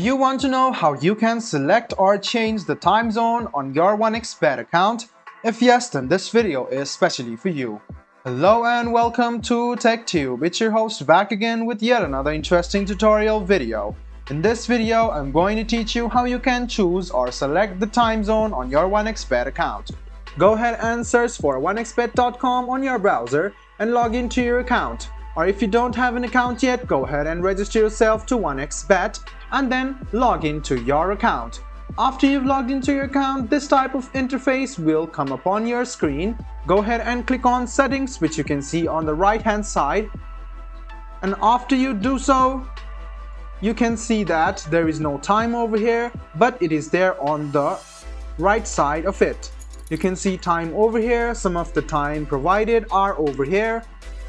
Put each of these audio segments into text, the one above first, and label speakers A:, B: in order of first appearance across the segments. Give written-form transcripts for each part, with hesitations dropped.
A: You want to know how you can select or change the time zone on your OneXBet account? If yes, then this video is specially for you. Hello and welcome to TechTube. It's your host back again with yet another interesting tutorial video. In this video, I'm going to teach you how you can choose or select the time zone on your OneXBet account. Go ahead and search for onexbet.com on your browser and log into your account. Or if you don't have an account yet, go ahead and register yourself to OneXBet and then log into your account. After you've logged into your account, this type of interface will come up on your screen. Go ahead and click on Settings, which you can see on the right hand side. And after you do so, you can see that there is no time over here, but it is there on the right side of it. You can see time over here, some of the time provided are over here,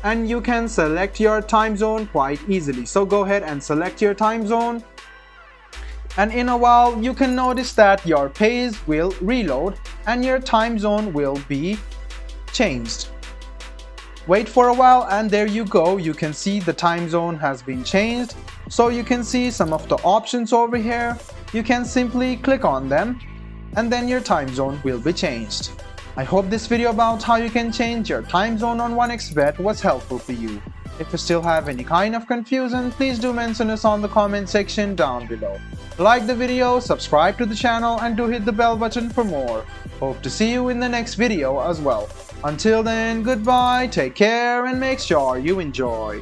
A: and you can select your time zone quite easily. So go ahead and select your time zone, and in a while you can notice that your page will reload and your time zone will be changed. Wait for a while and there you go, you can see the time zone has been changed. So you can see some of the options over here. You can simply click on them and then your time zone will be changed. I hope this video about how you can change your time zone on OneXBet was helpful for you. If you still have any kind of confusion, please do mention us on the comment section down below. Like the video, subscribe to the channel and do hit the bell button for more. Hope to see you in the next video as well. Until then, goodbye, take care and make sure you enjoy.